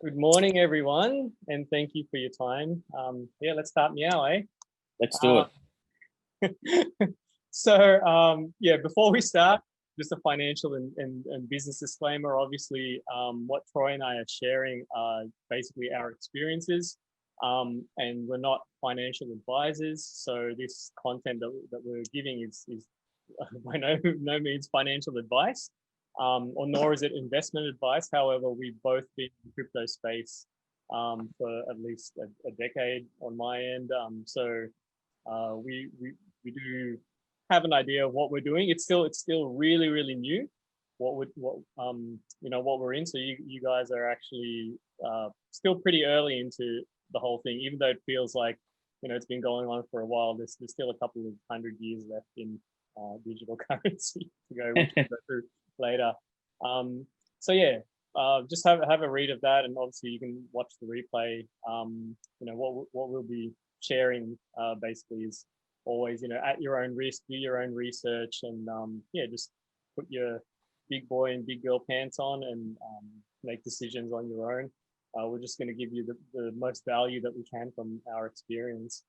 Good morning, everyone, and thank you for your time. Yeah, let's start meow, eh? Let's do it. Yeah, before we start, just a financial and business disclaimer. Obviously, what Troy and I are sharing are basically our experiences, and we're not financial advisors. So this content that we're giving is by no means financial advice, or nor is it investment advice. However, we've both been in the crypto space for at least a decade on my end. We do have an idea of what we're doing. It's still really new. What we're in. So you guys are actually still pretty early into the whole thing, even though it feels like it's been going on for a while. There's still a couple of 100 years left in digital currency to go, which we'll go through later. Just have a read of that, and obviously you can watch the replay. What we'll be sharing basically is always at your own risk, do your own research, and just put your big boy and big girl pants on and make decisions on your own. We're just going to give you the most value that we can from our experience.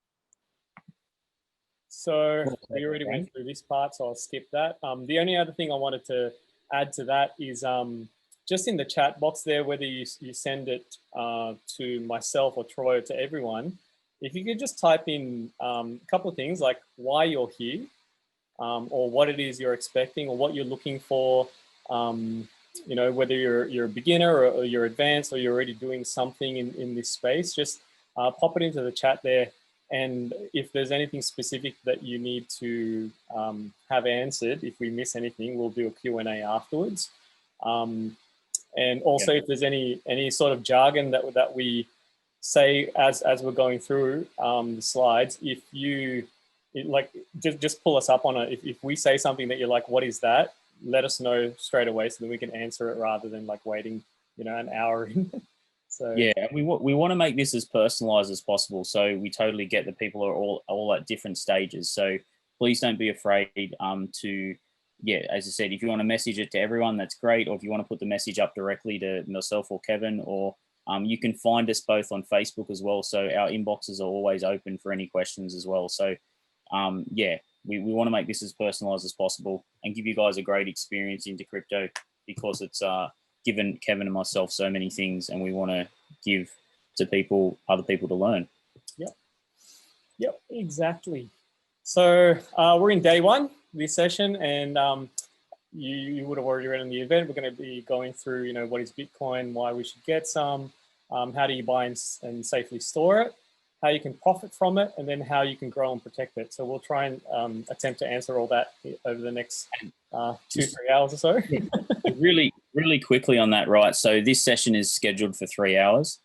So we already went through this part, so I'll skip that. The only other thing I wanted to add to that is just in the chat box there, whether you send it to myself or Troy or to everyone, if you could just type in a couple of things like why you're here, or what it is you're expecting or what you're looking for, whether you're a beginner or you're advanced or you're already doing something in this space, just pop it into the chat there. And if there's anything specific that you need to have answered, if we miss anything, we'll do a Q&A afterwards. And also, if there's any sort of jargon that we say as we're going through the slides, if you just pull us up on it. If we say something that you're like, what is that? Let us know straight away so that we can answer it rather than like waiting, an hour. So yeah, we want to make this as personalized as possible. So we totally get that people are all at different stages. So please don't be afraid to, as I said, if you want to message it to everyone, that's great. Or if you want to put the message up directly to myself or Kevin, or you can find us both on Facebook as well. So our inboxes are always open for any questions as well. So we want to make this as personalized as possible and give you guys a great experience into crypto, because it's given Kevin and myself so many things, and we want to give to other people to learn. Yep, exactly. So we're in day one of this session, and you would have already read in the event. We're going to be going through, what is Bitcoin, why we should get some, how do you buy and safely store it, how you can profit from it, and then how you can grow and protect it. So we'll try and attempt to answer all that over the next 2-3 hours or so. really quickly on that, right? So this session is scheduled for 3 hours.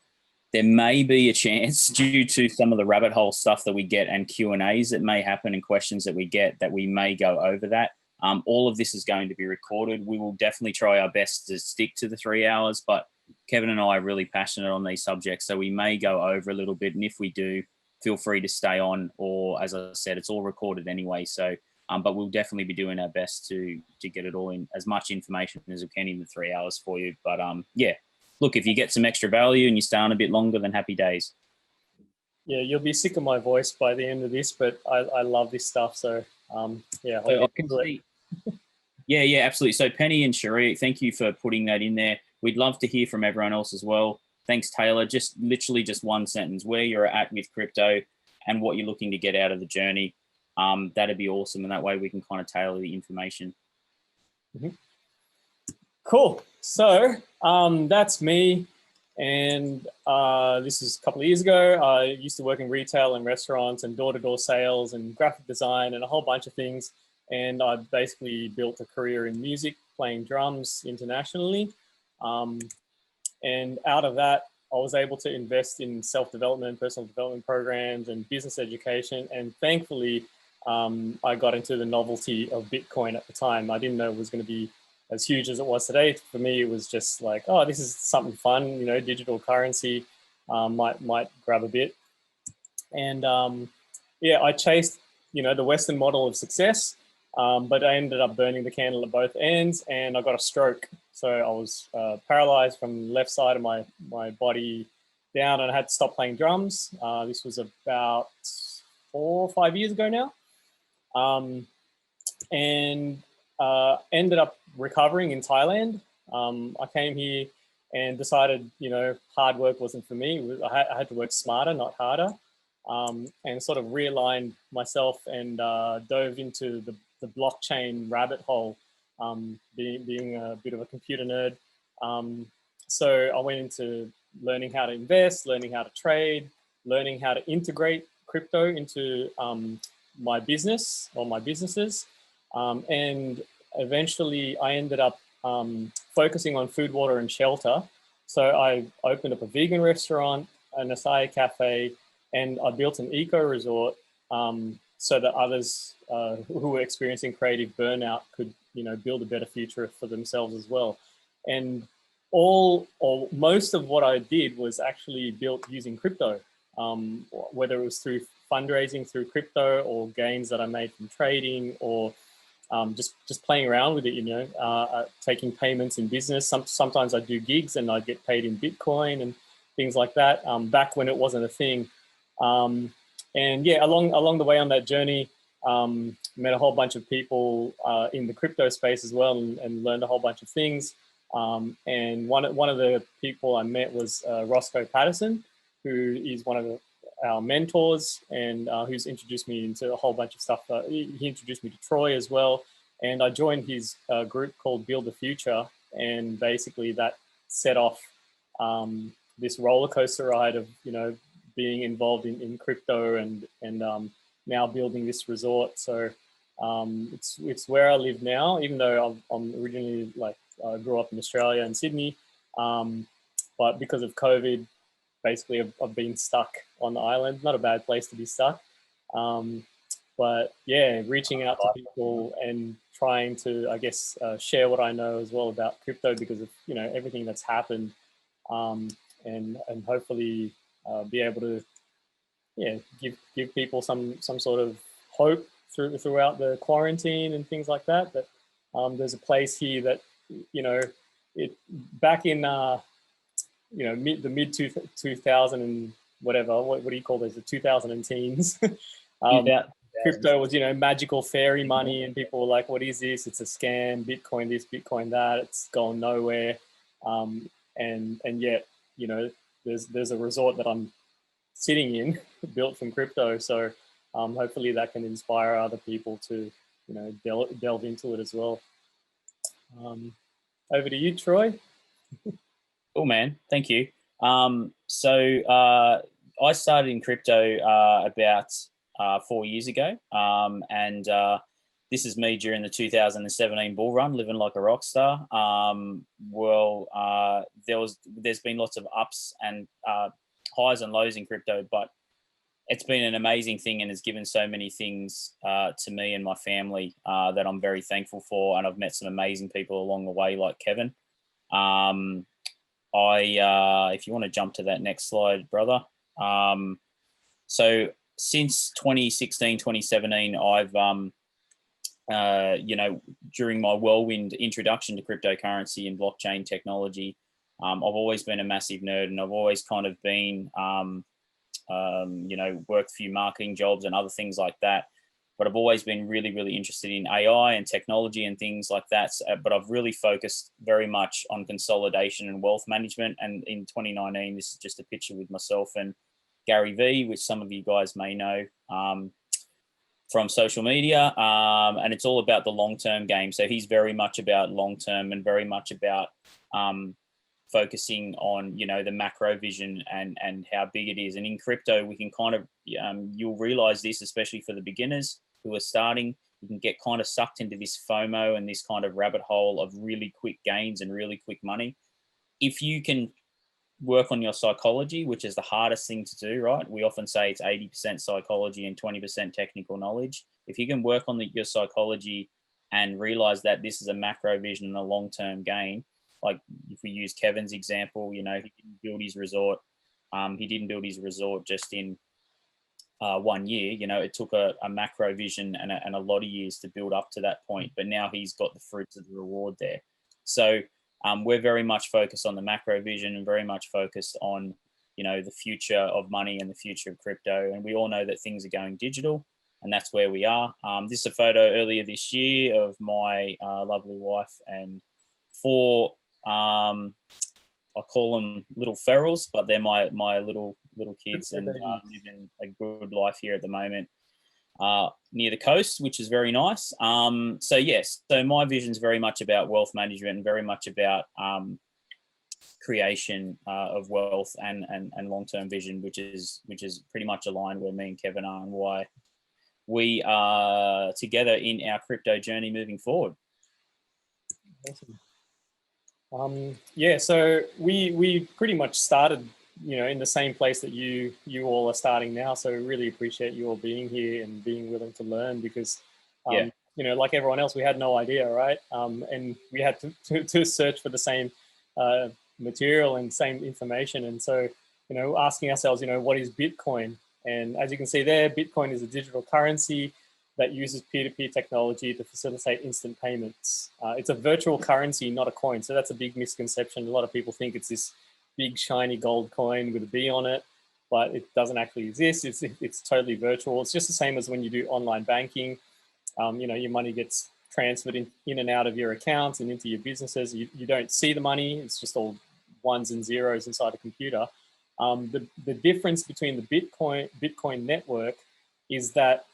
There may be a chance, due to some of the rabbit hole stuff that we get and Q&As that may happen and questions that we get, that we may go over that. All of this is going to be recorded. We will definitely try our best to stick to the 3 hours, but Kevin and I are really passionate on these subjects, so we may go over a little bit. And if we do, feel free to stay on, or as I said, it's all recorded anyway. So, but we'll definitely be doing our best to get it all in, as much information as we can in the 3 hours for you. But look, if you get some extra value and you stay on a bit longer, then happy days. Yeah, you'll be sick of my voice by the end of this, but I love this stuff. So I can see. Yeah, absolutely. So Penny and Cherie, thank you for putting that in there. We'd love to hear from everyone else as well. Thanks, Taylor. Just literally just one sentence, where you're at with crypto and what you're looking to get out of the journey. That'd be awesome. And that way we can kind of tailor the information. Mm-hmm. Cool. So that's me. And this is a couple of years ago. I used to work in retail and restaurants and door-to-door sales and graphic design and a whole bunch of things. And I basically built a career in music, playing drums internationally. And out of that, I was able to invest in self-development, personal development programs, and business education. And thankfully, I got into the novelty of Bitcoin at the time. I didn't know it was going to be as huge as it was today. For me, it was just like, oh, this is something fun, digital currency, might grab a bit. And I chased, the Western model of success. But I ended up burning the candle at both ends, and I got a stroke. So I was paralyzed from the left side of my body down, and I had to stop playing drums. This was about 4 or 5 years ago now. And ended up recovering in Thailand. I came here and decided, hard work wasn't for me. I had to work smarter, not harder, and sort of realigned myself and dove into the blockchain rabbit hole, being a bit of a computer nerd. So I went into learning how to invest, learning how to trade, learning how to integrate crypto into my business or my businesses. And eventually I ended up focusing on food, water, and shelter. So I opened up a vegan restaurant, an acai cafe, and I built an eco resort so that others who were experiencing creative burnout could, build a better future for themselves as well. And all or most of what I did was actually built using crypto, whether it was through fundraising through crypto or gains that I made from trading or just playing around with it, taking payments in business. Sometimes I do gigs and I get paid in Bitcoin and things like that, back when it wasn't a thing. And yeah, along the way on that journey, met a whole bunch of people in the crypto space as well, and learned a whole bunch of things. And one of the people I met was Roscoe Patterson, who is one of our mentors, and who's introduced me into a whole bunch of stuff. He introduced me to Troy as well, and I joined his group called Build the Future, and basically that set off this roller coaster ride of being involved in crypto and now building this resort. So it's where I live now, even though I'm originally I grew up in Australia and Sydney, but because of COVID, basically I've been stuck on the island. Not a bad place to be stuck, but yeah, reaching out to people and trying to, I guess, share what I know as well about crypto because of everything that's happened, and hopefully be able to give people some sort of hope throughout the quarantine and things like that. That there's a place here that it back in mid 2000 and whatever, what do you call those, the 2000 and teens. Crypto was magical fairy money, and people were like, what is this? It's a scam. Bitcoin this, Bitcoin that. It's gone nowhere. And yet there's a resort that I'm sitting in built from crypto. So hopefully that can inspire other people to delve into it as well. Over to you, Troy. Cool, man. Thank you. So I started in crypto about 4 years ago, and this is me during the 2017 bull run, living like a rock star. There's been lots of ups and highs and lows in crypto, but it's been an amazing thing and has given so many things to me and my family that I'm very thankful for. And I've met some amazing people along the way, like Kevin. If you want to jump to that next slide, brother. So since 2016, 2017, I've, during my whirlwind introduction to cryptocurrency and blockchain technology, I've always been a massive nerd, and I've always kind of been, worked a few marketing jobs and other things like that. But I've always been really, really interested in AI and technology and things like that. But I've really focused very much on consolidation and wealth management. And in 2019, this is just a picture with myself and Gary Vee, which some of you guys may know from social media. And it's all about the long-term game. So he's very much about long-term and very much about focusing on, the macro vision and how big it is. And in crypto, we can kind of, you'll realize this, especially for the beginners who are starting, you can get kind of sucked into this FOMO and this kind of rabbit hole of really quick gains and really quick money. If you can work on your psychology, which is the hardest thing to do, right? We often say it's 80% psychology and 20% technical knowledge. If you can work on your psychology and realize that this is a macro vision and a long-term gain, like if we use Kevin's example, he didn't build his resort. He didn't build his resort just in 1 year. You know, it took a macro vision and a lot of years to build up to that point, but now he's got the fruits of the reward there. So we're very much focused on the macro vision and very much focused on, you know, the future of money and the future of crypto. And we all know that things are going digital, and that's where we are. This is a photo earlier this year of my lovely wife and 4 I call them little ferals, but they're my little kids, and living a good life here at the moment near the coast, which is very nice. So yes, so my vision is very much about wealth management and very much about creation of wealth and long-term vision, which is pretty much aligned where me and Kevin are, and why we are together in our crypto journey moving forward. Awesome. Yeah, so we pretty much started, you know, in the same place that you all are starting now. So really appreciate you all being here and being willing to learn, because, you know, like everyone else, we had no idea, right? And we had to search for the same material and same information. And so, you know, asking ourselves, you know, what is Bitcoin? And as you can see there, Bitcoin is a digital currency that uses peer-to-peer technology to facilitate instant payments. It's a virtual currency, not a coin. So that's a big misconception. A lot of people think it's this big shiny gold coin with a B on it, but it doesn't actually exist. It's totally virtual. It's just the same as when you do online banking. You know, your money gets transferred in and out of your accounts and into your businesses. You don't see the money. It's just all ones and zeros inside a computer. The difference between the Bitcoin network is that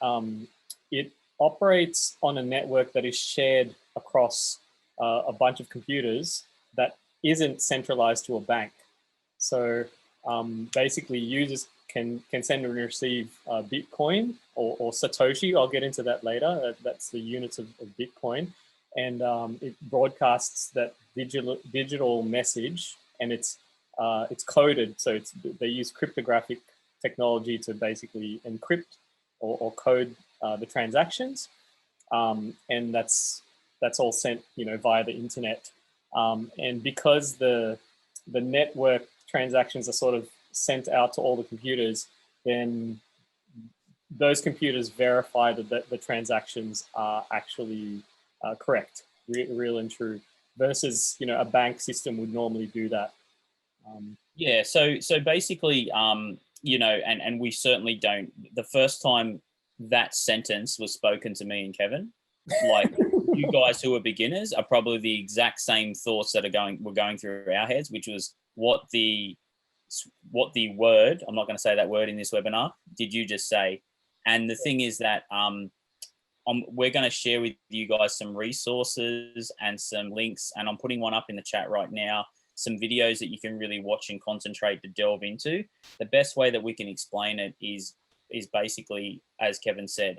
it operates on a network that is shared across a bunch of computers that isn't centralized to a bank. So basically, users can send and receive Bitcoin or Satoshi. I'll get into that later. That's the units of Bitcoin. And it broadcasts that digital message, and it's coded. So they use cryptographic technology to basically encrypt or code the transactions, and that's all sent, you know, via the internet. And because the network transactions are sort of sent out to all the computers, then those computers verify that the transactions are actually correct, real and true, versus, you know, a bank system would normally do that. Yeah, so basically, you know, and we certainly don't. The first time that sentence was spoken to me and Kevin, like you guys who are beginners are probably the exact same thoughts that were going through our heads, which was what the word, I'm not going to say that word in this webinar, did you just say? And the thing is that we're going to share with you guys some resources and some links, and I'm putting one up in the chat right now, some videos that you can really watch and concentrate to delve into. The best way that we can explain it is basically, as Kevin said,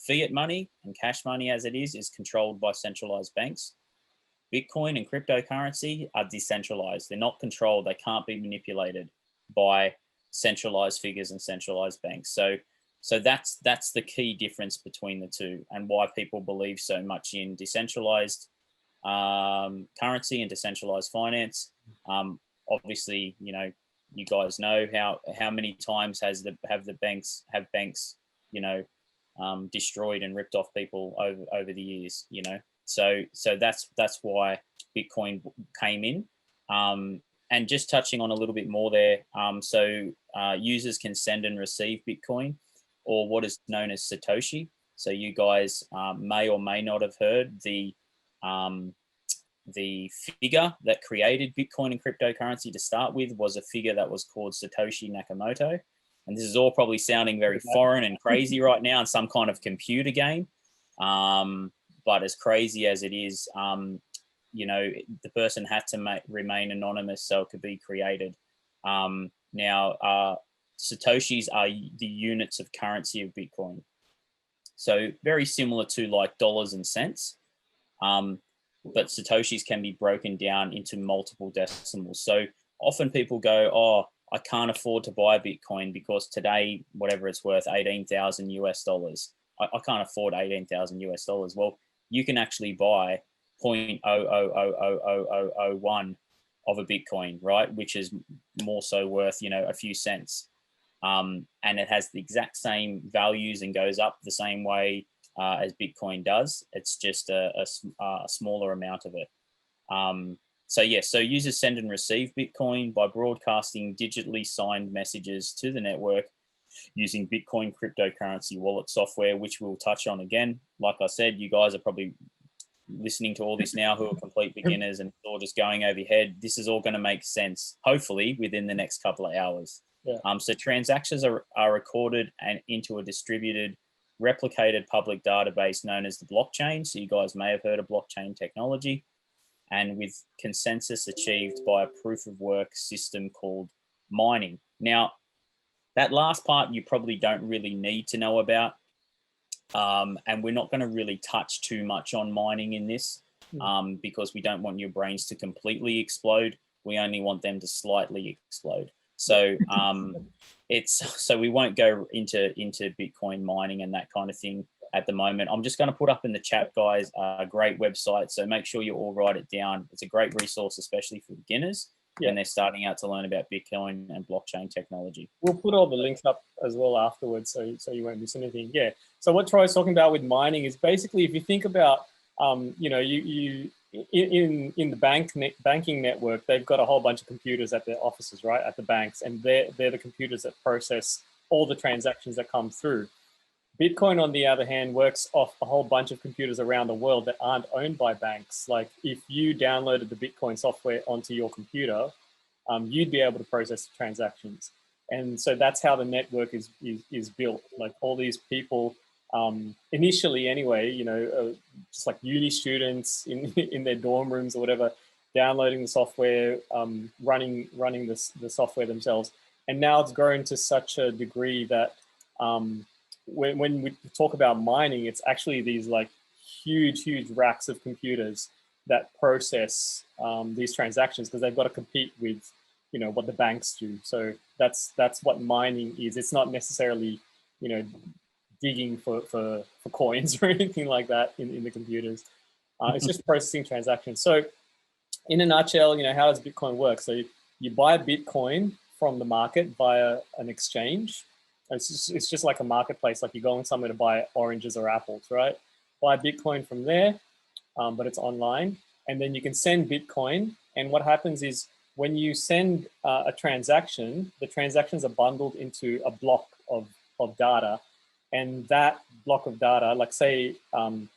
fiat money and cash money as it is controlled by centralized banks. Bitcoin and cryptocurrency are decentralized. They're not controlled. They can't be manipulated by centralized figures and centralized banks. So that's the key difference between the two, and why people believe so much in decentralized currency and decentralized finance. Obviously, you know, you guys know how many times have banks, you know, destroyed and ripped off people over the years, you know. So that's why Bitcoin came in. And just touching on a little bit more there, so users can send and receive Bitcoin, or what is known as Satoshi. So you guys may or may not have heard the figure that created Bitcoin and cryptocurrency to start with was a figure that was called Satoshi Nakamoto. And this is all probably sounding very foreign and crazy right now in some kind of computer game. But as crazy as it is, you know, the person had to remain anonymous so it could be created. Now, Satoshis are the units of currency of Bitcoin. So very similar to like dollars and cents. But Satoshis can be broken down into multiple decimals. So often people go, oh, I can't afford to buy Bitcoin because today, whatever it's worth, 18,000 US dollars. I can't afford 18,000 US dollars. Well, you can actually buy 0.000001 of a Bitcoin, right? Which is more so worth, you know, a few cents. and it has the exact same values and goes up the same way as Bitcoin does. It's just a smaller amount of it. So users send and receive Bitcoin by broadcasting digitally signed messages to the network using Bitcoin cryptocurrency wallet software, which we'll touch on again. Like I said, you guys are probably listening to all this now who are complete beginners and all just going over your head. This is all going to make sense, hopefully, within the next couple of hours. Yeah. So transactions are recorded and into a distributed, replicated public database known as the blockchain. So you guys may have heard of blockchain technology, and with consensus achieved by a proof of work system called mining. Now, that last part you probably don't really need to know about. And we're not going to really touch too much on mining in this because we don't want your brains to completely explode. We only want them to slightly explode. So so we won't go into Bitcoin mining and that kind of thing at the moment. I'm just going to put up in the chat, guys, a great website. So make sure you all write it down. It's a great resource, especially for beginners when they're starting out to learn about Bitcoin and blockchain technology. We'll put all the links up as well afterwards, so you won't miss anything. Yeah. So what Troy's talking about with mining is basically, if you think about, you know, you in the banking network, they've got a whole bunch of computers at their offices, right, at the banks, and they're the computers that process all the transactions that come through. Bitcoin, on the other hand, works off a whole bunch of computers around the world that aren't owned by banks. Like if you downloaded the Bitcoin software onto your computer, you'd be able to process the transactions. And so that's how the network is built. Like all these people, initially anyway, you know, just like uni students in their dorm rooms or whatever, downloading the software, running the software themselves. And now it's grown to such a degree that when we talk about mining, it's actually these like huge racks of computers that process these transactions, because they've got to compete with, you know, what the banks do. So that's what mining is. It's not necessarily, you know, digging for coins or anything like that in the computers. It's just processing transactions. So in a nutshell, you know, how does Bitcoin work? So you buy Bitcoin from the market via an exchange. It's just like a marketplace, like you're going somewhere to buy oranges or apples, right? Buy Bitcoin from there, but it's online. And then you can send Bitcoin. And what happens is when you send a transaction, the transactions are bundled into a block of data. And that block of data, like say, you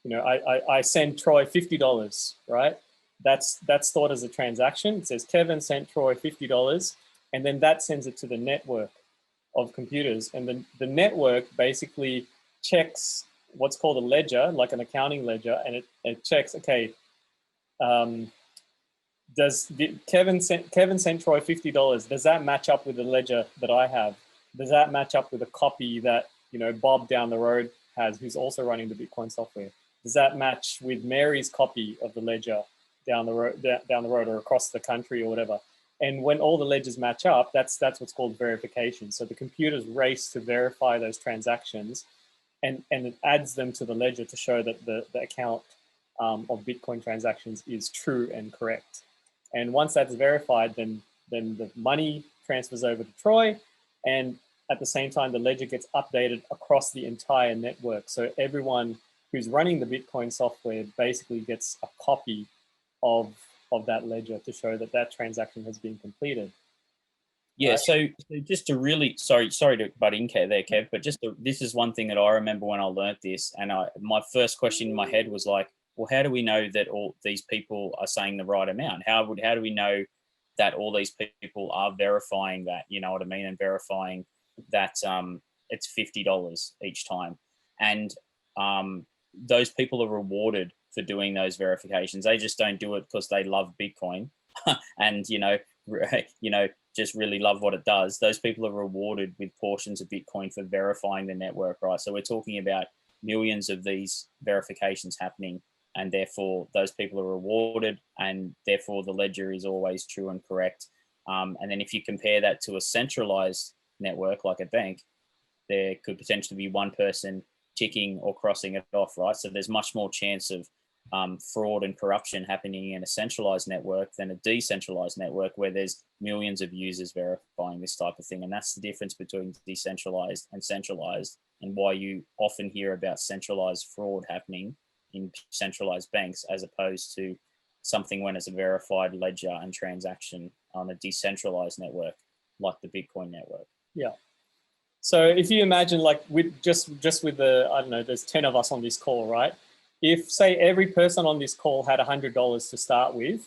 know, I send Troy $50, right? That's stored as a transaction. It says Kevin sent Troy $50, and then that sends it to the network of computers. And then the network basically checks what's called a ledger, like an accounting ledger, and it checks, okay, Kevin sent Troy $50. Does that match up with the ledger that I have? Does that match up with a copy that, you know, Bob down the road has, who's also running the Bitcoin software? Does that match with Mary's copy of the ledger down the road or across the country or whatever? And when all the ledgers match up, that's what's called verification. So the computers race to verify those transactions, and it adds them to the ledger to show that the account of Bitcoin transactions is true and correct. And once that's verified, then the money transfers over to Troy, and at the same time, the ledger gets updated across the entire network. So everyone who's running the Bitcoin software basically gets a copy of that ledger to show that that transaction has been completed. Yeah, so just to really, sorry to butt in there, Kev, but this is one thing that I remember when I learned this, and my first question in my head was like, well, how do we know that all these people are saying the right amount? How do we know that all these people are verifying that, you know what I mean, and verifying that it's $50 each time? And those people are rewarded for doing those verifications. They just don't do it because they love Bitcoin and, you know, just really love what it does. Those people are rewarded with portions of Bitcoin for verifying the network, right? So we're talking about millions of these verifications happening, and therefore those people are rewarded, and therefore the ledger is always true and correct. And then if you compare that to a centralized network like a bank, there could potentially be one person ticking or crossing it off, right? So there's much more chance of fraud and corruption happening in a centralized network than a decentralized network where there's millions of users verifying this type of thing. And that's the difference between decentralized and centralized, and why you often hear about centralized fraud happening in centralized banks as opposed to something when it's a verified ledger and transaction on a decentralized network like the Bitcoin network. Yeah. So if you imagine, like, with just with the, I don't know, there's 10 of us on this call, right? If, say, every person on this call had $100 to start with,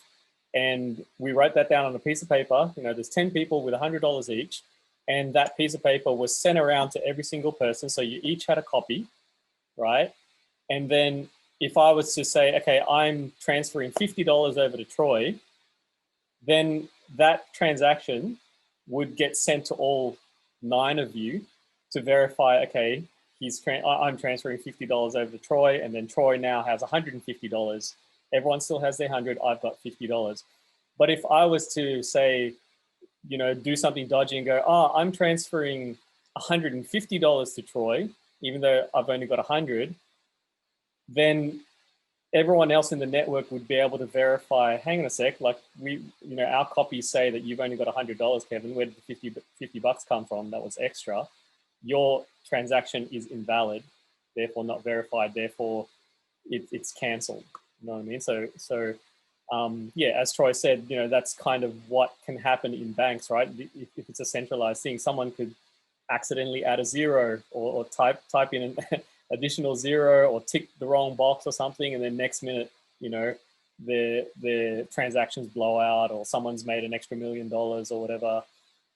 and we wrote that down on a piece of paper, you know, there's 10 people with $100 each, and that piece of paper was sent around to every single person, so you each had a copy, right? And then if I was to say, okay, I'm transferring $50 over to Troy, then that transaction would get sent to all 9 of you to verify, okay, I'm transferring $50 over to Troy, and then Troy now has $150. Everyone still has their 100, I've got $50. But if I was to say, you know, do something dodgy and go, oh, I'm transferring $150 to Troy, even though I've only got 100, then everyone else in the network would be able to verify, hang on a sec, like our copies say that you've only got $100, Kevin. Where did the 50 bucks come from? That was extra. Your transaction is invalid, therefore not verified, therefore it's cancelled. You know what I mean? So yeah, as Troy said, you know, that's kind of what can happen in banks, right? If it's a centralized thing, someone could accidentally add a zero or type in an additional zero or tick the wrong box or something, and then next minute, you know, the transactions blow out, or someone's made an extra $1 million or whatever,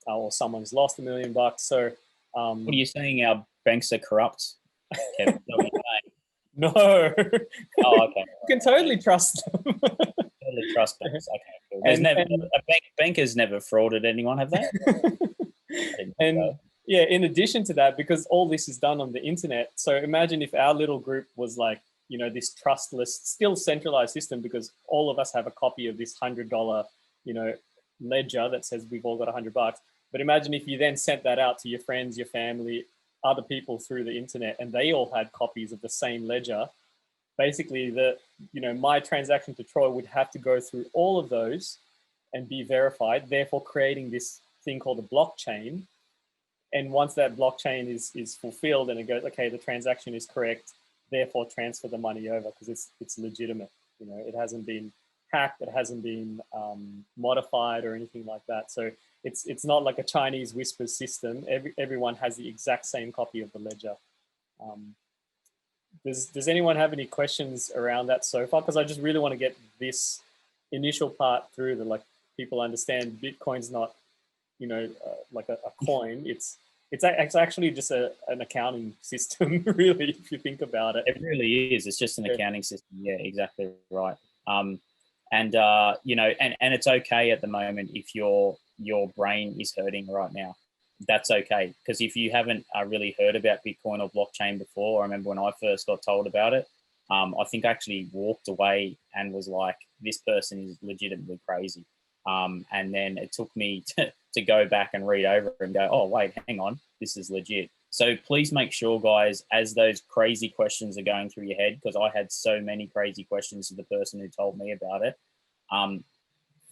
or someone's lost $1 million. So what are you saying? Our banks are corrupt, Kevin? no. Oh, okay. You can totally trust them. Totally trust banks. Okay, cool. A bank has never frauded anyone, have they? And yeah, in addition to that, because all this is done on the internet, so imagine if our little group was like, you know, this trustless, still centralized system, because all of us have a copy of this $100, you know, ledger that says we've all got $100. But imagine if you then sent that out to your friends, your family, other people through the internet, and they all had copies of the same ledger. Basically, my transaction to Troy would have to go through all of those and be verified, therefore creating this thing called a blockchain. And once that blockchain is fulfilled and it goes, okay, the transaction is correct, therefore transfer the money over because it's legitimate. You know, it hasn't been hacked, it hasn't been modified or anything like that. So it's not like a Chinese whisper system. Everyone has the exact same copy of the ledger. Does anyone have any questions around that so far? Because I just really want to get this initial part through, that like people understand Bitcoin's not, you know, like a coin. It's actually just an accounting system, really, if you think about it. It really is. It's just an accounting system. Yeah, exactly right. And it's okay at the moment if your brain is hurting right now. That's okay, because if you haven't really heard about Bitcoin or blockchain before, I remember when I first got told about it, I think I actually walked away and was like, this person is legitimately crazy. And then it took me to go back and read over and go, oh, wait, hang on, this is legit. So please make sure, guys, as those crazy questions are going through your head, because I had so many crazy questions to the person who told me about it,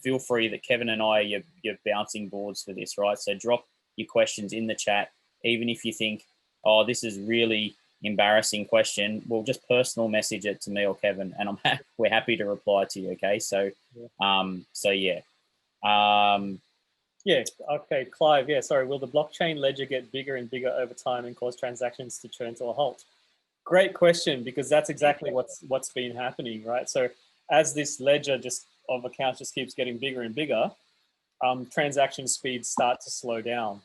feel free that Kevin and I are your bouncing boards for this, right? So drop your questions in the chat, even if you think, oh, this is really embarrassing question, we'll just personal message it to me or Kevin, and we're happy to reply to you. Okay, so yeah. Yeah. Okay, Clive. Yeah. Sorry. Will the blockchain ledger get bigger and bigger over time and cause transactions to turn to a halt? Great question, because that's exactly what's been happening, right? So as this ledger of accounts just keeps getting bigger and bigger, transaction speeds start to slow down.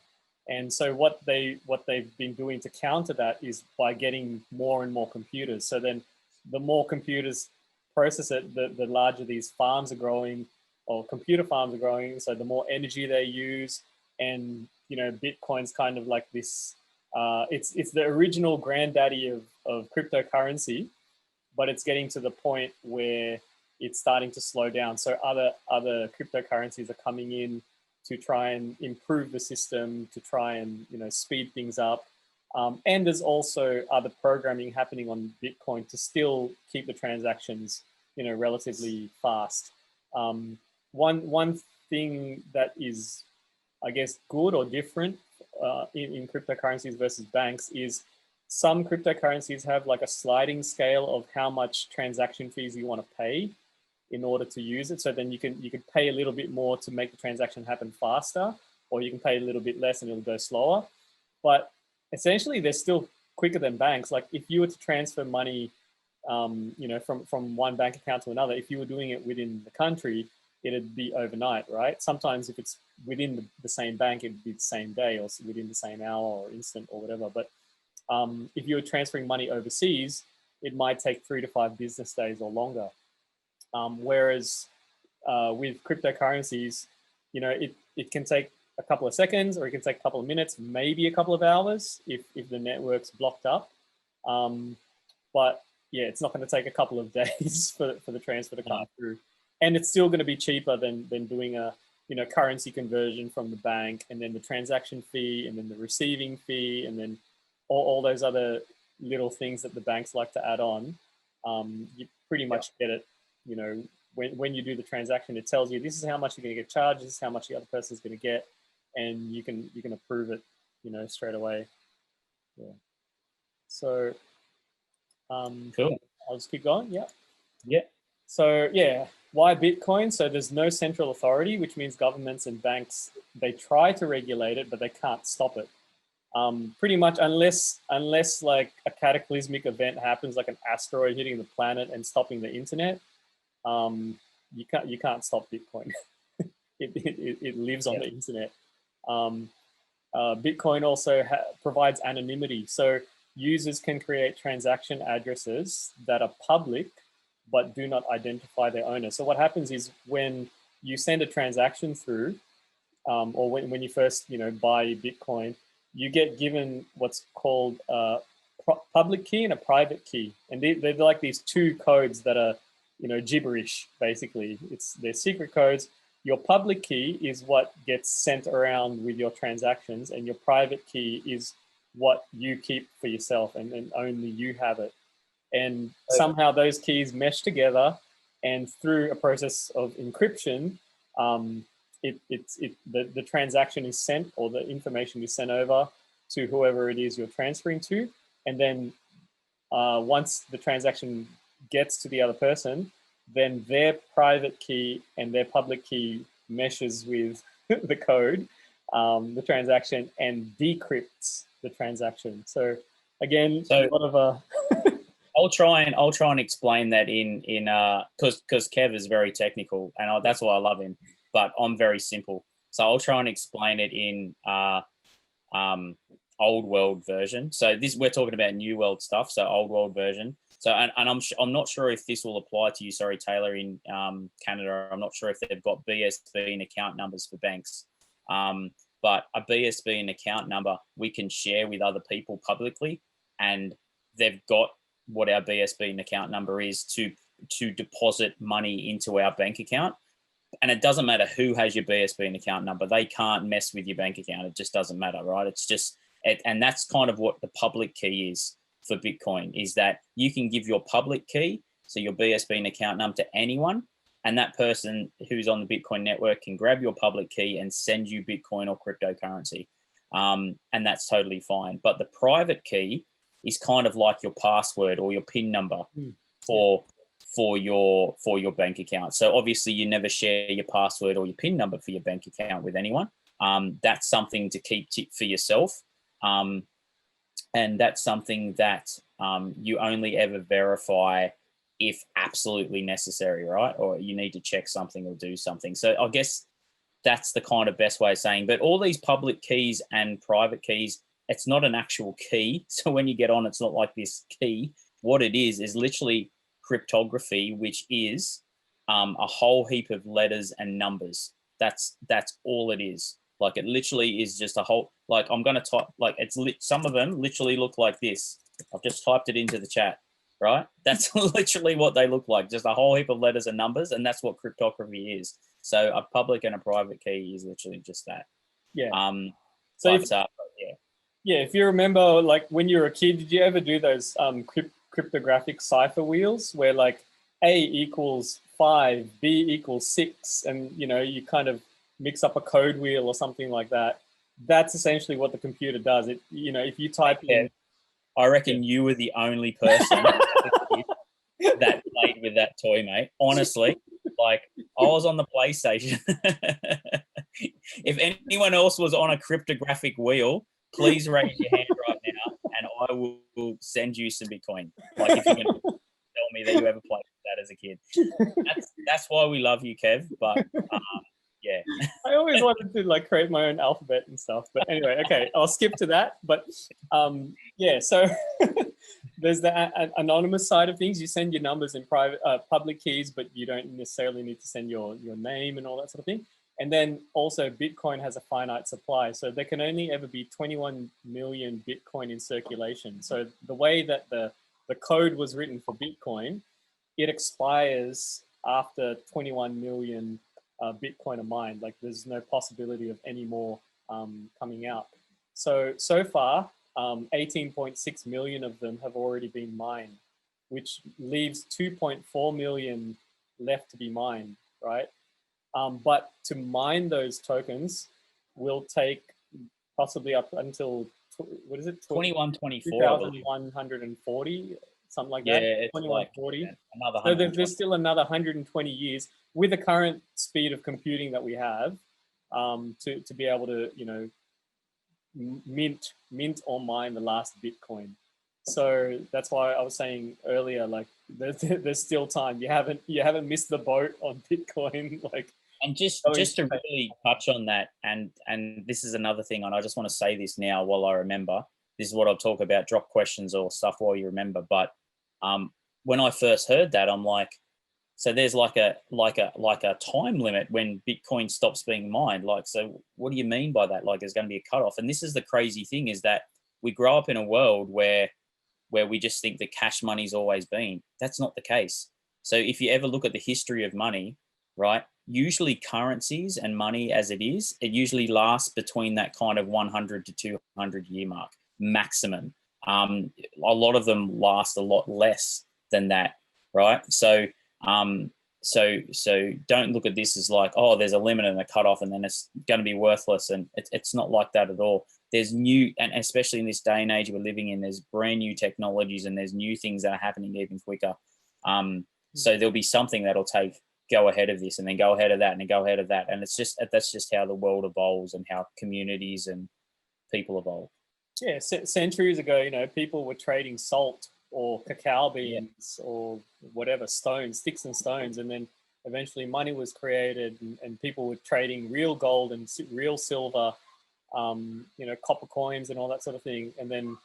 And so what they've been doing to counter that is by getting more and more computers. So then the more computers process it, the larger these farms are growing, or computer farms are growing. So the more energy they use, and you know, Bitcoin's kind of like this. It's the original granddaddy of cryptocurrency, but it's getting to the point where it's starting to slow down. So other cryptocurrencies are coming in to try and improve the system, to try and, you know, speed things up. And there's also other programming happening on Bitcoin to still keep the transactions relatively fast. One thing that is, I guess, good or different in cryptocurrencies versus banks is some cryptocurrencies have like a sliding scale of how much transaction fees you want to pay in order to use it. So then you can pay a little bit more to make the transaction happen faster, or you can pay a little bit less and it'll go slower. But essentially, they're still quicker than banks. Like if you were to transfer money, from one bank account to another, if you were doing it within the country, it'd be overnight, right? Sometimes if it's within the same bank, it'd be the same day or within the same hour or instant or whatever. But if you're transferring money overseas, it might take 3 to 5 business days or longer. Whereas with cryptocurrencies, it can take a couple of seconds, or it can take a couple of minutes, maybe a couple of hours if the network's blocked up. But yeah, it's not going to take a couple of days for the transfer to come through. And it's still going to be cheaper than doing a currency conversion from the bank, and then the transaction fee, and then the receiving fee, and then all those other little things that the banks like to add on. You pretty much get it. When you do the transaction, it tells you this is how much you're going to get charged, this is how much the other person is going to get, and you can approve it, straight away. Yeah. So, cool. I'll just keep going. Yeah. Yeah. So yeah, why Bitcoin? So there's no central authority, which means governments and banks, they try to regulate it, but they can't stop it. Pretty much unless like a cataclysmic event happens, like an asteroid hitting the planet and stopping the internet, you can't stop Bitcoin. it lives on the internet. Bitcoin also provides anonymity, so users can create transaction addresses that are public but do not identify their owner. So what happens is when you send a transaction through, or when you first buy Bitcoin, you get given what's called a public key and a private key, and they're like these two codes that are gibberish. Basically, they're secret codes. Your public key is what gets sent around with your transactions, and your private key is what you keep for yourself, and only you have it. And somehow those keys mesh together, and through a process of encryption, the transaction is sent, or the information is sent over to whoever it is you're transferring to. And then once the transaction gets to the other person, then their private key and their public key meshes with the code, the transaction, and decrypts the transaction. So again, a lot of I'll try and explain that in because Kev is very technical, and that's why I love him. But I'm very simple, so I'll try and explain it in old world version. So we're talking about new world stuff, so old world version. So and I'm not sure if this will apply to you. Sorry, Taylor, in Canada. I'm not sure if they've got BSB and account numbers for banks. But a BSB and account number we can share with other people publicly, and they've got what our BSB and account number is to deposit money into our bank account. And it doesn't matter who has your BSB and account number. They can't mess with your bank account. It just doesn't matter, right? It's just, and that's kind of what the public key is for Bitcoin, is that you can give your public key, so your BSB and account number, to anyone, and that person who's on the Bitcoin network can grab your public key and send you Bitcoin or cryptocurrency. And that's totally fine. But the private key is kind of like your password or your PIN number for your bank account. So obviously you never share your password or your PIN number for your bank account with anyone. That's something to keep for yourself. And that's something that you only ever verify if absolutely necessary, right? Or you need to check something or do something. So I guess that's the kind of best way of saying, but all these public keys and private keys, it's not an actual key. So when you get on, it's not like this key. What it is literally cryptography, which is a whole heap of letters and numbers. That's all it is. Like it literally is just a whole, like I'm going to type, like some of them literally look like this. I've just typed it into the chat, right? That's literally what they look like. Just a whole heap of letters and numbers. And that's what cryptography is. So a public and a private key is literally just that. Yeah. So yeah, if you remember, like when you were a kid, did you ever do those cryptographic cipher wheels where like A equals 5, B equals 6, and you kind of mix up a code wheel or something like that. That's essentially what the computer does. It, if you type in, I reckon you were the only person that played with that toy, mate. Honestly, like I was on the PlayStation. If anyone else was on a cryptographic wheel, please raise your hand right now, and I will send you some Bitcoin. Like if you can tell me that you ever played with that as a kid. That's why we love you, Kev. But yeah, I always wanted to like create my own alphabet and stuff. But anyway, okay, I'll skip to that. But yeah, so there's the anonymous side of things. You send your numbers in private, public keys, but you don't necessarily need to send your name and all that sort of thing. And then also Bitcoin has a finite supply. So there can only ever be 21 million Bitcoin in circulation. So the way that the code was written for Bitcoin, it expires after 21 million Bitcoin are mined. Like there's no possibility of any more coming out. So far, 18.6 million of them have already been mined, which leaves 2.4 million left to be mined, right? But to mine those tokens will take possibly up until, what is it? 2140, something like that. Yeah, 2140. Like another so there's still another 120 years with the current speed of computing that we have to be able to, mint or mine the last Bitcoin. So that's why I was saying earlier, like there's still time. You haven't missed the boat on Bitcoin. Like, and just to really touch on that, and this is another thing, and I just want to say this now while I remember. This is what I'll talk about. Drop questions or stuff while you remember. But when I first heard that, I'm like, so there's like a time limit when Bitcoin stops being mined. Like, so what do you mean by that? Like, there's going to be a cutoff. And this is the crazy thing, is that we grow up in a world where we just think that cash money's always been. That's not the case. So if you ever look at the history of money, right, usually currencies and money as it usually lasts between that kind of 100 to 200 year mark maximum. A lot of them last a lot less than that, right? So don't look at this as like, oh, there's a limit and a cutoff and then it's going to be worthless. And it's not like that at all. There's new, and especially in this day and age we're living in, there's brand new technologies and there's new things that are happening even quicker. So there'll be something that'll go ahead of this and then go ahead of that and then go ahead of that. And that's just how the world evolves and how communities and people evolve. Yeah, centuries ago, people were trading salt or cacao beans or whatever, sticks and stones. And then eventually money was created and people were trading real gold and real silver, copper coins and all that sort of thing. And then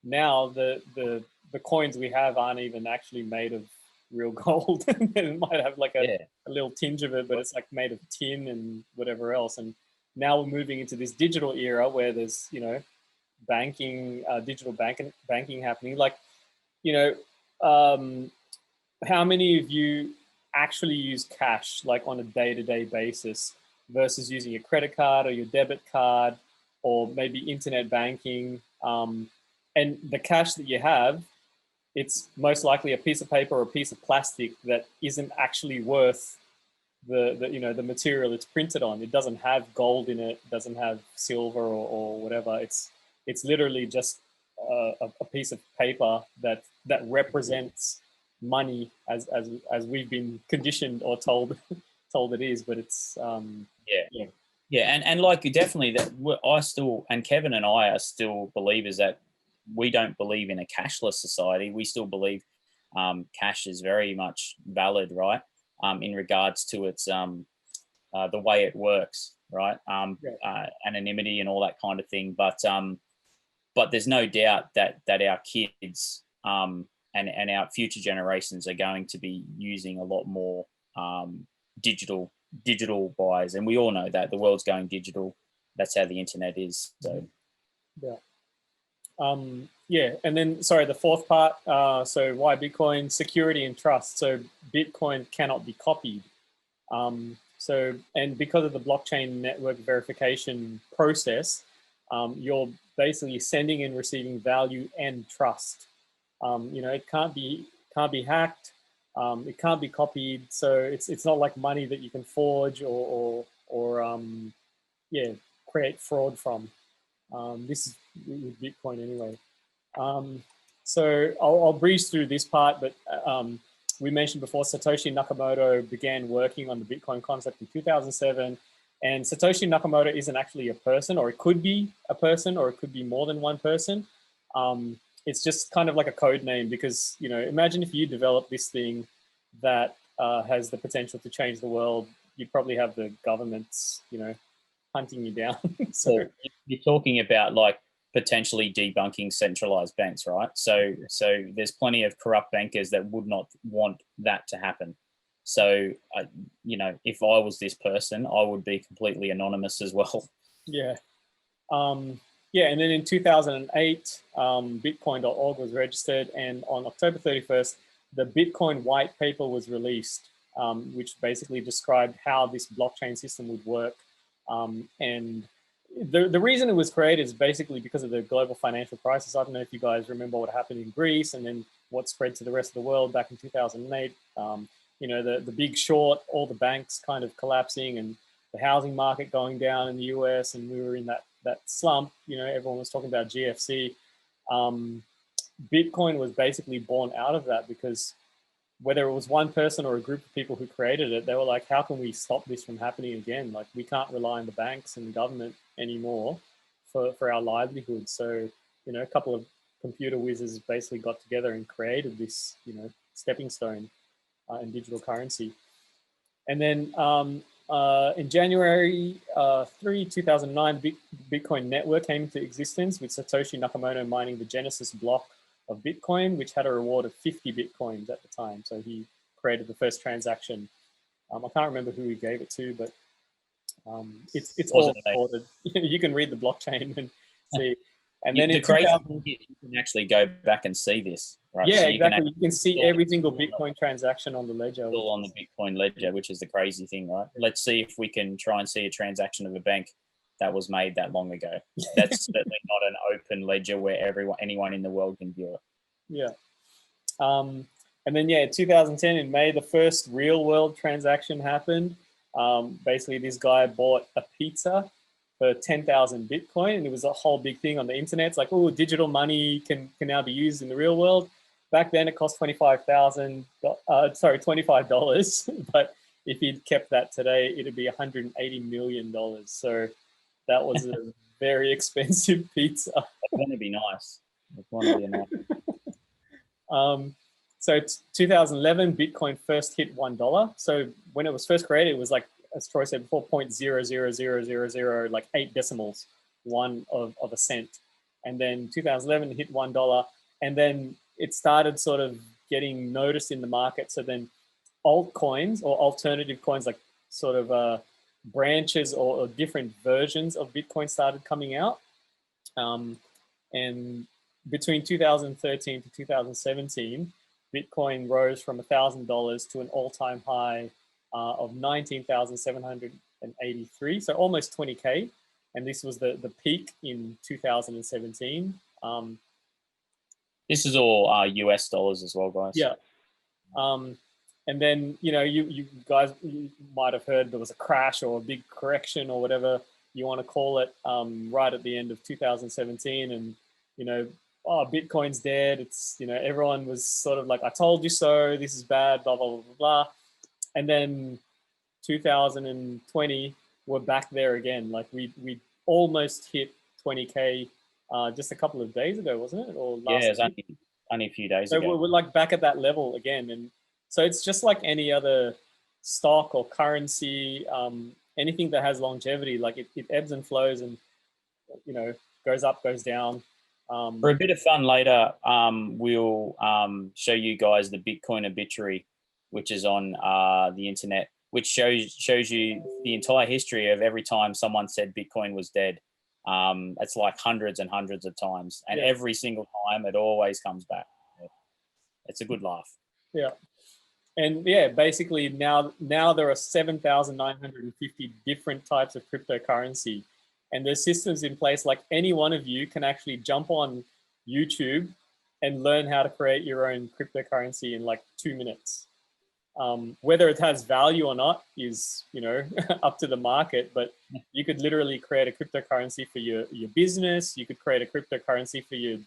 now the coins we have aren't even actually made of real gold. It might have like a little tinge of it, but it's like made of tin and whatever else. And now we're moving into this digital era where there's, banking, digital banking happening. Like, how many of you actually use cash like on a day-to-day basis versus using your credit card or your debit card or maybe internet banking? And the cash that you have, it's most likely a piece of paper or a piece of plastic that isn't actually worth the material it's printed on. It doesn't have gold in it, doesn't have silver or whatever. It's literally just a piece of paper that represents money as we've been conditioned or told it is. But it's and like definitely that I still, and Kevin and I are still believers that we don't believe in a cashless society. We still believe cash is very much valid, right? In regards to its the way it works, right? Anonymity and all that kind of thing. But there's no doubt that our kids and our future generations are going to be using a lot more digital buys, and we all know that the world's going digital. That's how the internet is. So and then the fourth part. So why Bitcoin? Security and trust. So Bitcoin cannot be copied. And because of the blockchain network verification process, you're basically sending and receiving value and trust. It can't be hacked. It can't be copied, so it's not like money that you can forge or yeah, create fraud from. This is with Bitcoin anyway. So I'll breeze through this part, but we mentioned before Satoshi Nakamoto began working on the Bitcoin concept in 2007. And Satoshi Nakamoto isn't actually a person, or it could be a person, or it could be more than one person. It's just kind of like a code name because, you know, imagine if you develop this thing that has the potential to change the world, you'd probably have the governments, you know, hunting you down. So you're talking about like potentially debunking centralized banks, right? So there's plenty of corrupt bankers that would not want that to happen. So, you know, if I was this person, I would be completely anonymous as well. Yeah. Yeah, and then in 2008, Bitcoin.org was registered, and on October 31st, the Bitcoin white paper was released, which basically described how this blockchain system would work. And the reason it was created is basically because of the global financial crisis. I don't know if you guys remember what happened in Greece and then what spread to the rest of the world back in 2008. You know, the big short, all the banks kind of collapsing and the housing market going down in the US, and we were in that slump. You know, everyone was talking about GFC. Bitcoin was basically born out of that because whether it was one person or a group of people who created it, they were like, how can we stop this from happening again? Like, we can't rely on the banks and the government anymore for our livelihood. So, you know, a couple of computer whizzes basically got together and created this, you know, stepping stone in digital currency. And then in January 2009, Bitcoin Network came into existence with Satoshi Nakamoto mining the Genesis block of Bitcoin, which had a reward of 50 Bitcoins at the time. So he created the first transaction. I can't remember who he gave it to, but it's all recorded. You can read the blockchain and see. And then the crazy thing is you can actually go back and see this, right? Yeah, so exactly. You can see every single Bitcoin transaction on the ledger. Still on the Bitcoin ledger, which is the crazy thing, right? Let's see if we can try and see a transaction of a bank that was made that long ago. That's certainly not an open ledger where anyone in the world can view it. Yeah. And then, yeah, 2010 in May, the first real world transaction happened. Basically, this guy bought a pizza for 10,000 Bitcoin, and it was a whole big thing on the internet. It's like, oh, digital money can now be used in the real world. Back then, it cost $25, but if he'd kept that today, it'd be $180 million. So that was a very expensive pizza. It's going to be nice. It's going to be nice. So 2011, Bitcoin first hit $1. So when it was first created, it was like, as Troy said before, 0.000000, like 8 decimals, one of a cent. And then 2011 hit $1, and then it started sort of getting noticed in the market. So then altcoins or alternative coins, like sort of branches or different versions of Bitcoin started coming out. And between 2013 to 2017, Bitcoin rose from $1,000 to an all-time high of 19,783, so almost 20K. And this was the peak in 2017. This is all US dollars as well, guys. Yeah. And then, you know, you guys you might have heard there was a crash or a big correction or whatever you want to call it right at the end of 2017. And, you know, oh, Bitcoin's dead. It's, you know, everyone was sort of like, I told you so, this is bad, blah, blah, blah, blah, blah. And then 2020, we're back there again. Like we almost hit 20K just a couple of days ago, wasn't it? Or last it was only a few days ago. So we're like back at that level again. And so it's just like any other stock or currency, anything that has longevity, like it ebbs and flows and, you know, goes up, goes down. For a bit of fun later, we'll show you guys the Bitcoin obituary, which is on the internet, which shows you the entire history of every time someone said Bitcoin was dead. It's like hundreds and hundreds of times, and every single time it always comes back. It's a good laugh. Yeah. And yeah, basically now there are 7,950 different types of cryptocurrency, and there's systems in place. Like any one of you can actually jump on YouTube and learn how to create your own cryptocurrency in like 2 minutes. Whether it has value or not is, up to the market, but you could literally create a cryptocurrency for your business. You could create a cryptocurrency for your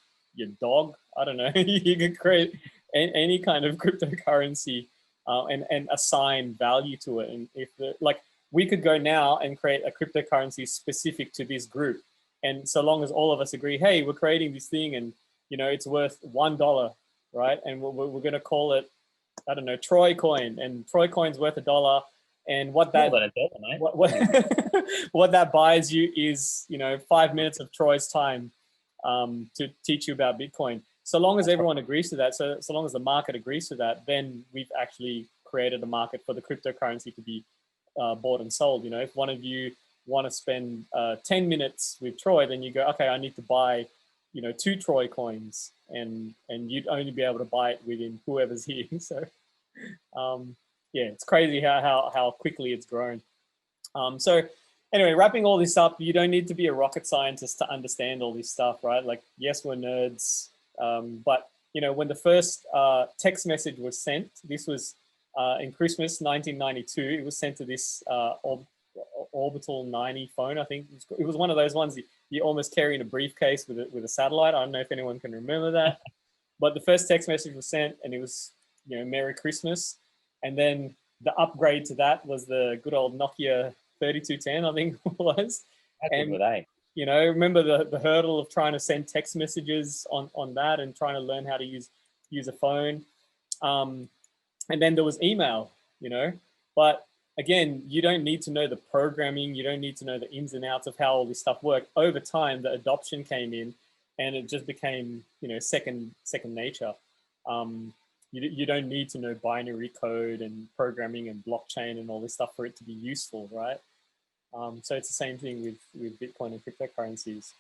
dog. I don't know. You could create any kind of cryptocurrency and assign value to it. And if we could go now and create a cryptocurrency specific to this group. And so long as all of us agree, hey, we're creating this thing and, it's worth $1, right? And we're going to call it, I don't know, Troy coin, and Troy coin's worth $1. And what that, what that buys you is, 5 minutes of Troy's time to teach you about Bitcoin. So long as everyone agrees to that, so long as the market agrees to that, then we've actually created a market for the cryptocurrency to be bought and sold. If one of you want to spend 10 minutes with Troy, then you go, okay, I need to buy, 2 Troy coins, and you'd only be able to buy it within whoever's here. So yeah, it's crazy how quickly it's grown. So anyway, wrapping all this up, you don't need to be a rocket scientist to understand all this stuff, right? Like, yes, we're nerds, but when the first text message was sent, this was in Christmas 1992. It was sent to this Orbital 90 phone. I think it was one of those ones you almost carry in a briefcase with a satellite. I don't know if anyone can remember that, but the first text message was sent, and it was Merry Christmas. And then the upgrade to that was the good old Nokia 3210, I think it was. And remember the hurdle of trying to send text messages on that and trying to learn how to use a phone. And then there was email, but again, you don't need to know the programming. You don't need to know the ins and outs of how all this stuff worked. Over time, the adoption came in, and it just became, second nature. You don't need to know binary code and programming and blockchain and all this stuff for it to be useful, right? So it's the same thing with Bitcoin and cryptocurrencies.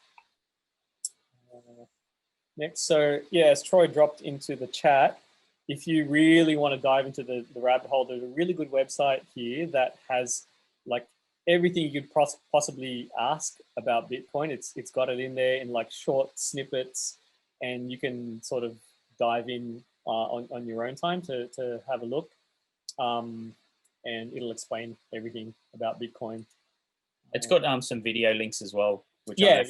Next, so yeah, as Troy dropped into the chat, if you really want to dive into the rabbit hole, there's a really good website here that has like everything you could possibly ask about Bitcoin. It's got it in there in like short snippets, and you can sort of dive in on your own time to have a look, and it'll explain everything about Bitcoin. It's got some video links as well, which I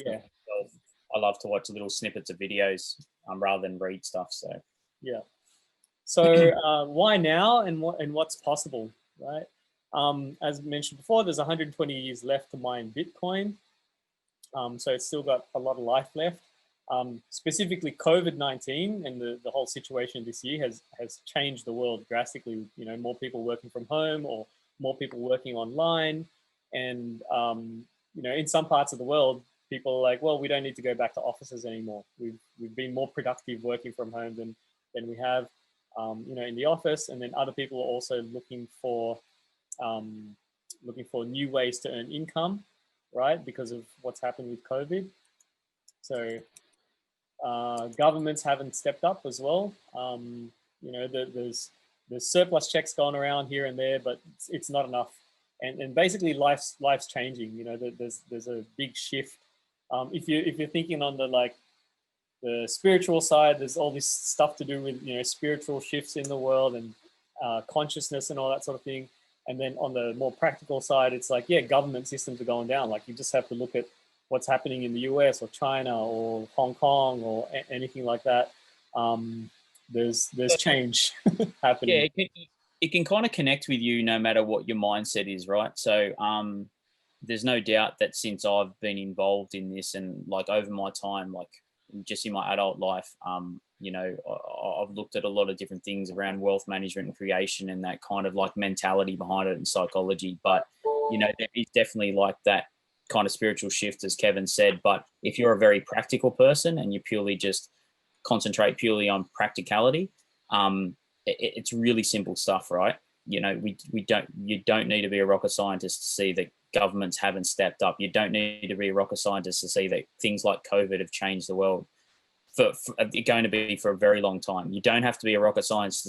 love to watch little snippets of videos rather than read stuff. So yeah. So why now, and what's possible, right? As mentioned before, there's 120 years left to mine Bitcoin. So it's still got a lot of life left. Specifically, COVID-19 and the whole situation this year has changed the world drastically. More people working from home or more people working online. And, in some parts of the world, people are like, well, we don't need to go back to offices anymore. We've been more productive working from home than we have, in the office. And then other people are also looking for new ways to earn income, right? Because of what's happened with COVID. So governments haven't stepped up as well. There's surplus checks going around here and there, but it's not enough. And basically life's changing. There's a big shift. If you're thinking on the spiritual side, there's all this stuff to do with spiritual shifts in the world and consciousness and all that sort of thing. And then on the more practical side, it's like, yeah, government systems are going down. Like, you just have to look at what's happening in the US or China or Hong Kong or anything like that. There's change happening. Yeah, it can kind of connect with you no matter what your mindset is, right? So there's no doubt that since I've been involved in this and like over my time, like just in my adult life, I've looked at a lot of different things around wealth management and creation and that kind of like mentality behind it and psychology. But, there is definitely like that kind of spiritual shift, as Kevin said. But if you're a very practical person and you purely just concentrate purely on practicality, it's really simple stuff, right? You don't need to be a rocket scientist to see that governments haven't stepped up. You don't need to be a rocket scientist to see that things like COVID have changed the world for going to be for a very long time. You don't have to be a rocket scientist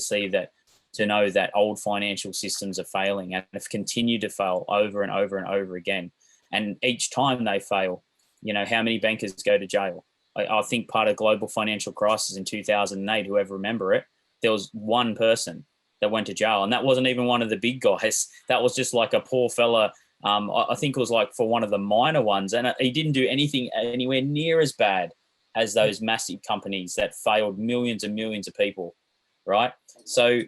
to know that old financial systems are failing and have continued to fail over and over and over again. And each time they fail, how many bankers go to jail? I think part of global financial crisis in 2008, whoever remember it, there was one person that went to jail, and that wasn't even one of the big guys. That was just like a poor fella. I think it was like for one of the minor ones, and he didn't do anything anywhere near as bad as those massive companies that failed millions and millions of people, right? So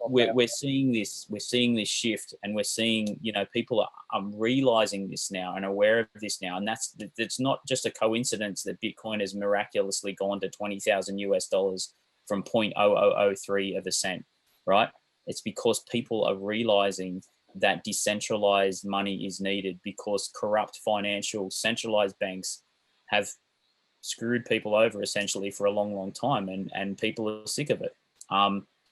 we're seeing this shift, and we're seeing, you know, people are realizing this now and aware of this now, and that's not just a coincidence that Bitcoin has miraculously gone to $20,000 from 0.0003 of a cent, right? It's because people are realizing that decentralized money is needed, because corrupt financial centralized banks have screwed people over essentially for a long time, and people are sick of it.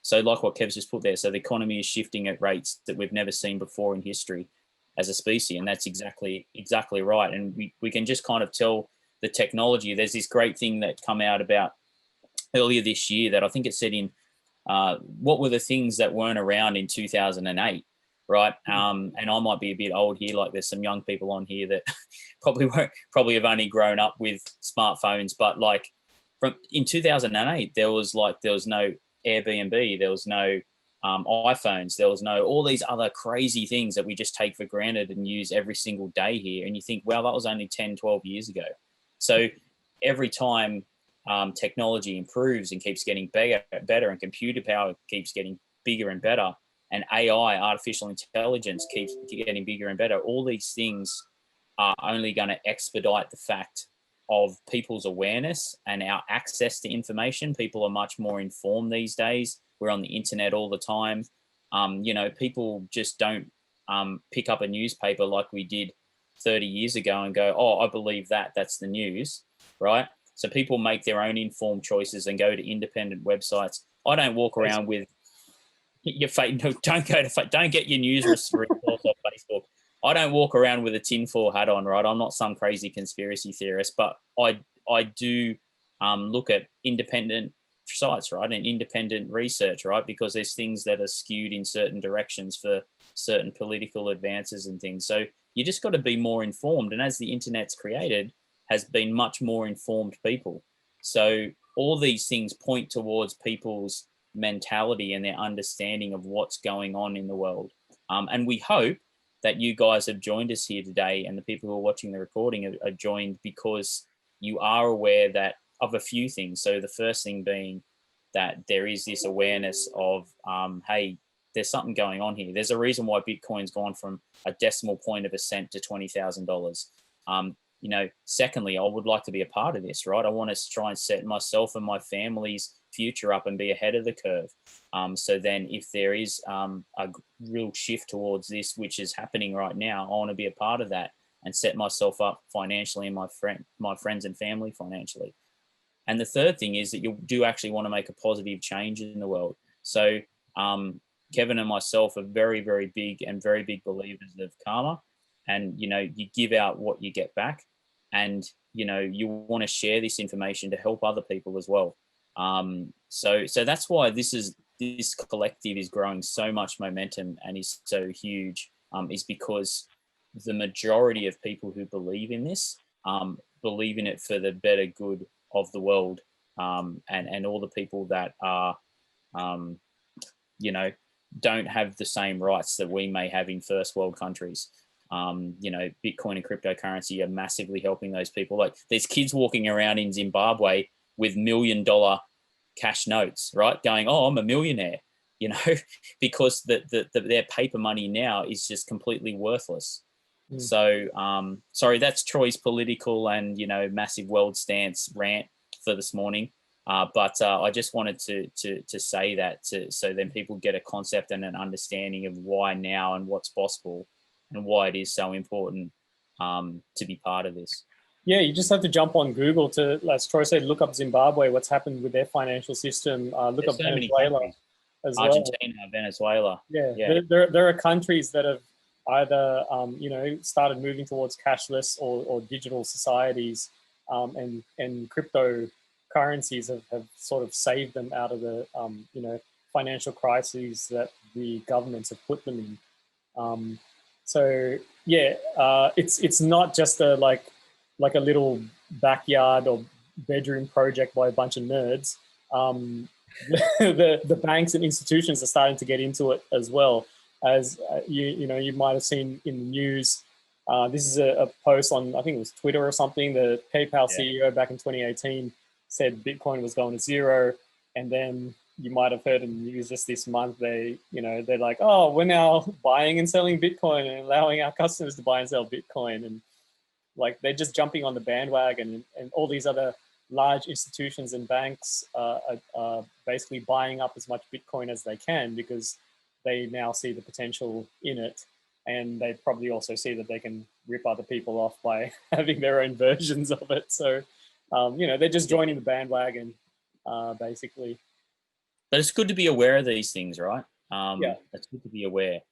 So like what Kev's just put there, so the economy is shifting at rates that we've never seen before in history as a species, and that's exactly right. And we can just kind of tell the technology. There's this great thing that come out about earlier this year that I think it said in what were the things that weren't around in 2008, right? And I might be a bit old here, like there's some young people on here that probably have only grown up with smartphones, but like in 2008 there was no Airbnb, there was no iPhones, there was no all these other crazy things that we just take for granted and use every single day here. And you think, well, that was only 10, 12 years ago. So every time technology improves and keeps getting better, and computer power keeps getting bigger and better, and AI, artificial intelligence, keeps getting bigger and better, all these things are only going to expedite the fact of people's awareness and our access to information. People are much more informed these days. We're on the internet all the time. You know, people just don't pick up a newspaper like we did 30 years ago and go, oh, I believe that's the news, right? So people make their own informed choices and go to independent websites. I don't walk around with your fake. No, don't get your news reports off Facebook. I don't walk around with a tinfoil hat on, right? I'm not some crazy conspiracy theorist, but I do look at independent sites, right, and independent research, right, because there's things that are skewed in certain directions for certain political advances and things. So you just got to be more informed, and as the internet's created, has been much more informed people. So all these things point towards people's mentality and their understanding of what's going on in the world. And we hope that you guys have joined us here today, and the people who are watching the recording are joined because you are aware that of a few things. So the first thing being that there is this awareness of, hey, there's something going on here. There's a reason why Bitcoin's gone from a decimal point of a cent to $20,000. You know, secondly, I would like to be a part of this, right? I want to try and set myself and my family's future up and be ahead of the curve. So then if there is a real shift towards this, which is happening right now, I want to be a part of that and set myself up financially and my friends and family financially. And the third thing is that you do actually want to make a positive change in the world. So Kevin and myself are very, very big believers of karma. And, you know, you give out what you get back. And, you know, you want to share this information to help other people as well. So that's why this collective is growing so much momentum and is so huge, is because the majority of people who believe in this believe in it for the better good of the world, and all the people that are, you know, don't have the same rights that we may have in first world countries. You know, Bitcoin and cryptocurrency are massively helping those people. Like there's kids walking around in Zimbabwe with $1 million cash notes, right? Going, oh, I'm a millionaire, you know, because their paper money now is just completely worthless. So, sorry, that's Troy's political and, you know, massive world stance rant for this morning. But I just wanted to say that so then people get a concept and an understanding of why now and what's possible and why it is so important to be part of this. Yeah, you just have to jump on Google to, as Troy said, look up Zimbabwe, what's happened with their financial system. Look up Venezuela as well. Argentina, Venezuela. Yeah. There are countries that have either, you know, started moving towards cashless or digital societies, and cryptocurrencies have sort of saved them out of the, you know, financial crises that the governments have put them in. So yeah, it's not just like a little backyard or bedroom project by a bunch of nerds. the banks and institutions are starting to get into it as well. As you might have seen in the news. This is a post on, I think it was Twitter or something. The PayPal CEO back in 2018 said Bitcoin was going to zero, and then you might have heard in the news just this month they're like, oh, we're now buying and selling Bitcoin and allowing our customers to buy and sell Bitcoin, and like they're just jumping on the bandwagon, and all these other large institutions and banks are basically buying up as much Bitcoin as they can because they now see the potential in it. And they probably also see that they can rip other people off by having their own versions of it. So, they're just joining the bandwagon, basically. But it's good to be aware of these things, right? Yeah. It's good to be aware.